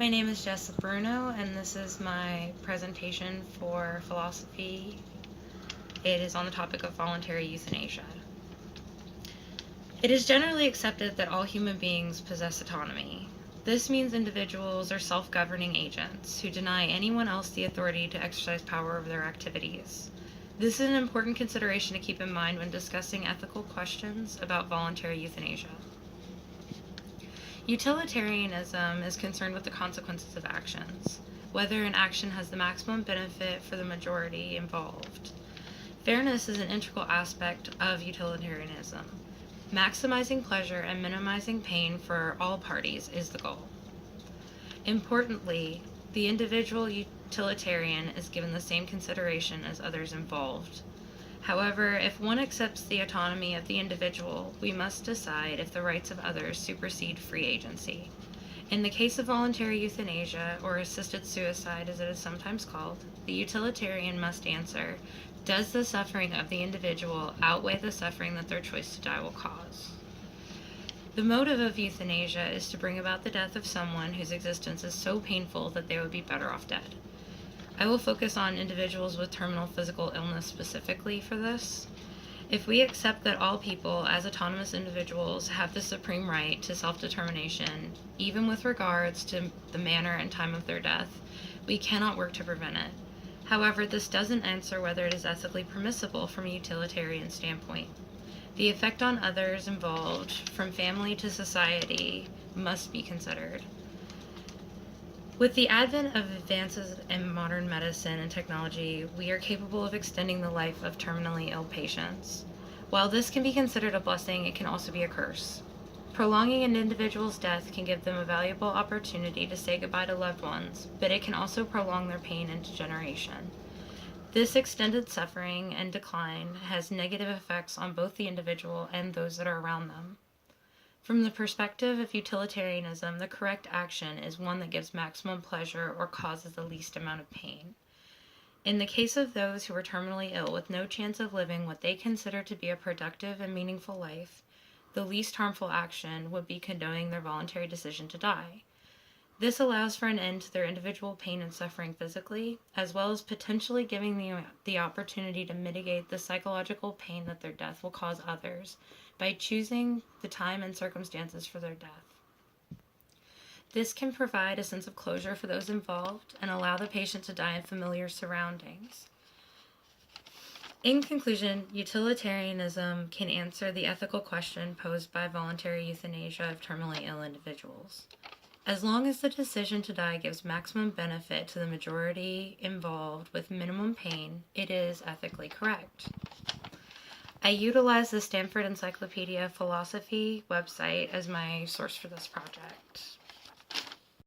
My name is Jessa Bruno, and this is my presentation for philosophy. It is on the topic of voluntary euthanasia. It is generally accepted that all human beings possess autonomy. This means individuals are self-governing agents who deny anyone else the authority to exercise power over their activities. This is an important consideration to keep in mind when discussing ethical questions about voluntary euthanasia. Utilitarianism is concerned with the consequences of actions, whether an action has the maximum benefit for the majority involved. Fairness is an integral aspect of utilitarianism. Maximizing pleasure and minimizing pain for all parties is the goal. Importantly, the individual utilitarian is given the same consideration as others involved. However, if one accepts the autonomy of the individual, we must decide if the rights of others supersede free agency. In the case of voluntary euthanasia, or assisted suicide as it is sometimes called, the utilitarian must answer, does the suffering of the individual outweigh the suffering that their choice to die will cause? The motive of euthanasia is to bring about the death of someone whose existence is so painful that they would be better off dead. I will focus on individuals with terminal physical illness specifically for this. If we accept that all people, as autonomous individuals, have the supreme right to self-determination, even with regards to the manner and time of their death, we cannot work to prevent it. However, this doesn't answer whether it is ethically permissible from a utilitarian standpoint. The effect on others involved, from family to society, must be considered. With the advent of advances in modern medicine and technology, we are capable of extending the life of terminally ill patients. While this can be considered a blessing, it can also be a curse. Prolonging an individual's death can give them a valuable opportunity to say goodbye to loved ones, but it can also prolong their pain and degeneration. This extended suffering and decline has negative effects on both the individual and those that are around them. From the perspective of utilitarianism, the correct action is one that gives maximum pleasure or causes the least amount of pain. In the case of those who are terminally ill with no chance of living what they consider to be a productive and meaningful life, the least harmful action would be condoning their voluntary decision to die. This allows for an end to their individual pain and suffering physically, as well as potentially giving the opportunity to mitigate the psychological pain that their death will cause others by choosing the time and circumstances for their death. This can provide a sense of closure for those involved and allow the patient to die in familiar surroundings. In conclusion, utilitarianism can answer the ethical question posed by voluntary euthanasia of terminally ill individuals. As long as the decision to die gives maximum benefit to the majority involved with minimum pain, it is ethically correct. I utilize the Stanford Encyclopedia of Philosophy website as my source for this project.